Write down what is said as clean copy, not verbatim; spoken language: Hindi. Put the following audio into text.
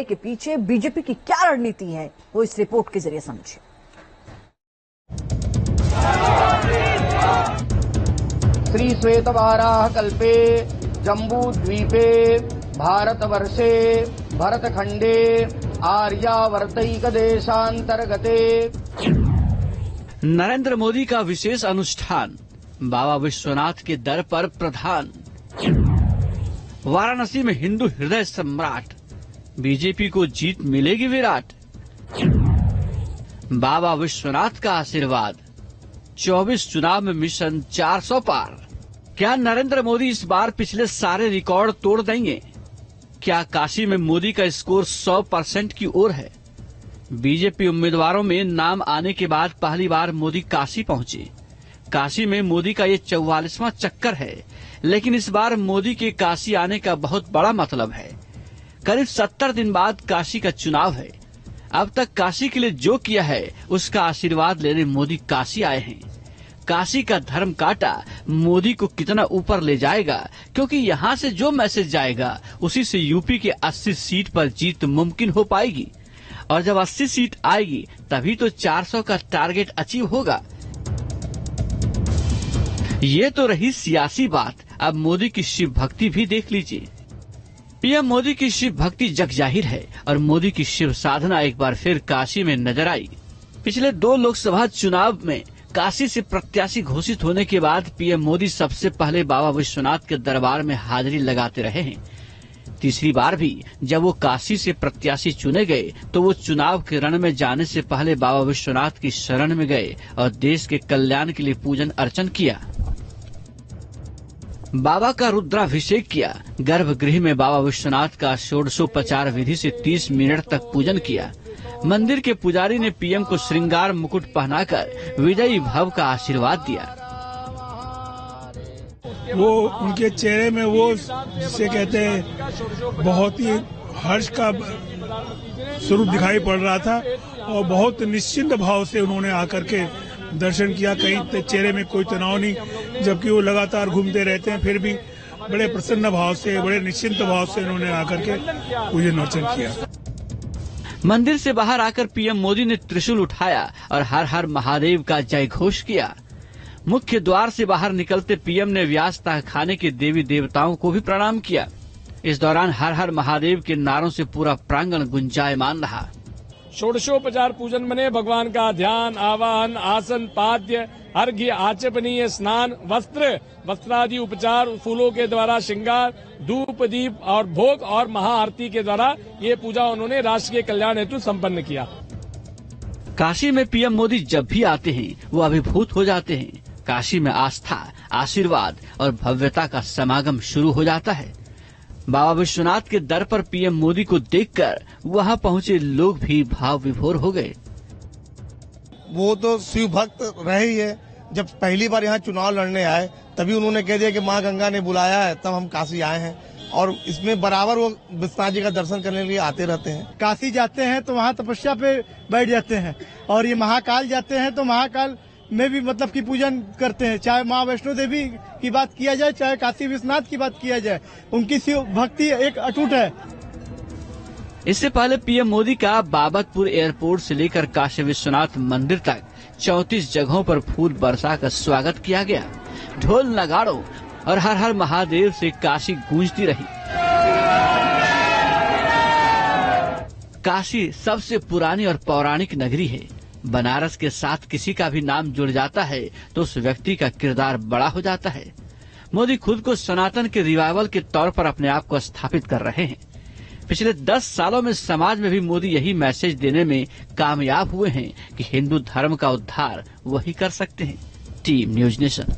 के पीछे बीजेपी की क्या रणनीति है, वो इस रिपोर्ट के जरिए समझिए। श्री श्वेतवाराह कल्पे जम्बूद्वीपे भारतवर्षे भरतखंडे आर्यावर्तैक देशांतर्गते नरेंद्र मोदी का विशेष अनुष्ठान, बाबा विश्वनाथ के दर पर प्रधान। वाराणसी में हिंदू हृदय सम्राट, बीजेपी को जीत मिलेगी विराट। बाबा विश्वनाथ का आशीर्वाद, 24 चुनाव में मिशन 400 पार। क्या नरेंद्र मोदी इस बार पिछले सारे रिकॉर्ड तोड़ देंगे? क्या काशी में मोदी का स्कोर 100% की ओर है? बीजेपी उम्मीदवारों में नाम आने के बाद पहली बार मोदी काशी पहुंचे। काशी में मोदी का ये 44वां चक्कर है, लेकिन इस बार मोदी के काशी आने का बहुत बड़ा मतलब है। करीब 70 दिन बाद काशी का चुनाव है। अब तक काशी के लिए जो किया है उसका आशीर्वाद लेने मोदी काशी आए हैं। काशी का धर्म काटा मोदी को कितना ऊपर ले जाएगा, क्योंकि यहाँ से जो मैसेज जाएगा उसी से यूपी के 80 सीट पर जीत मुमकिन हो पाएगी। और जब 80 सीट आएगी तभी तो 400 का टारगेट अचीव होगा। ये तो रही सियासी बात, अब मोदी की शिव भक्ति भी देख लीजिए। पीएम मोदी की शिव भक्ति जग जाहिर है और मोदी की शिव साधना एक बार फिर काशी में नजर आई। पिछले 2 लोकसभा चुनाव में काशी से प्रत्याशी घोषित होने के बाद पीएम मोदी सबसे पहले बाबा विश्वनाथ के दरबार में हाजिरी लगाते रहे हैं। तीसरी बार भी जब वो काशी से प्रत्याशी चुने गए तो वो चुनाव के रण में जाने से पहले बाबा विश्वनाथ की शरण में गए और देश के कल्याण के लिए पूजन अर्चन किया। बाबा का रुद्राभिषेक किया। गर्भगृह में बाबा विश्वनाथ का षोडशोपचार विधि से 30 मिनट तक पूजन किया। मंदिर के पुजारी ने पीएम को श्रृंगार मुकुट पहनाकर विजयी भव का आशीर्वाद दिया। वो उनके चेहरे में वो जिसे कहते हैं बहुत ही हर्ष का स्वरूप दिखाई पड़ रहा था और बहुत निश्चिंत भाव से उन्होंने आकर के दर्शन किया। कहीं चेहरे में कोई तनाव नहीं, जबकि वो लगातार घूमते रहते हैं, फिर भी बड़े प्रसन्न भाव से, बड़े निश्चिंत भाव से उन्होंने आकर के पूजन अर्चन किया। मंदिर से बाहर आकर पीएम मोदी ने त्रिशूल उठाया और हर हर महादेव का जय घोष किया। मुख्य द्वार से बाहर निकलते पीएम ने व्यास तहखाने के देवी देवताओं को भी प्रणाम किया। इस दौरान हर हर महादेव के नारों से पूरा प्रांगण गुंजायमान रहा। षोडशोपचार पूजन मने भगवान का ध्यान, आवाहन, आसन, पाद्य, अर्घ्य, आचमनीय, स्नान, वस्त्रादि उपचार, फूलों के द्वारा श्रृंगार, धूप दीप और भोग और महाआरती के द्वारा ये पूजा उन्होंने राष्ट्र के कल्याण हेतु संपन्न किया। काशी में पीएम मोदी जब भी आते हैं वो अभिभूत हो जाते हैं। काशी में आस्था, आशीर्वाद और भव्यता का समागम शुरू हो जाता है। बाबा विश्वनाथ के दर पर पीएम मोदी को देखकर वहां पहुंचे लोग भी भाव विभोर हो गए। वो तो शिव भक्त रहे ही है। जब पहली बार यहाँ चुनाव लड़ने आए तभी उन्होंने कह दिया कि माँ गंगा ने बुलाया है, तब हम काशी आए हैं। और इसमें बराबर वो विश्वनाथ जी का दर्शन करने के लिए आते रहते हैं। काशी जाते हैं तो वहाँ तपस्या पे बैठ जाते हैं, और ये महाकाल जाते हैं तो महाकाल में भी मतलब की पूजन करते हैं। चाहे माँ वैष्णो देवी की बात किया जाए, चाहे काशी विश्वनाथ की बात किया जाए, उनकी शिव भक्ति एक अटूट है। इससे पहले पीएम मोदी का बाबतपुर एयरपोर्ट से लेकर काशी विश्वनाथ मंदिर तक 34 जगहों पर फूल बरसा कर स्वागत किया गया। ढोल नगाड़ों और हर हर महादेव से काशी गूंजती रही। काशी सबसे पुरानी और पौराणिक नगरी है। बनारस के साथ किसी का भी नाम जुड़ जाता है तो उस व्यक्ति का किरदार बड़ा हो जाता है। मोदी खुद को सनातन के रिवाइवल के तौर पर अपने आप को स्थापित कर रहे हैं। पिछले 10 सालों में समाज में भी मोदी यही मैसेज देने में कामयाब हुए हैं कि हिंदू धर्म का उद्धार वही कर सकते हैं। Team news nation.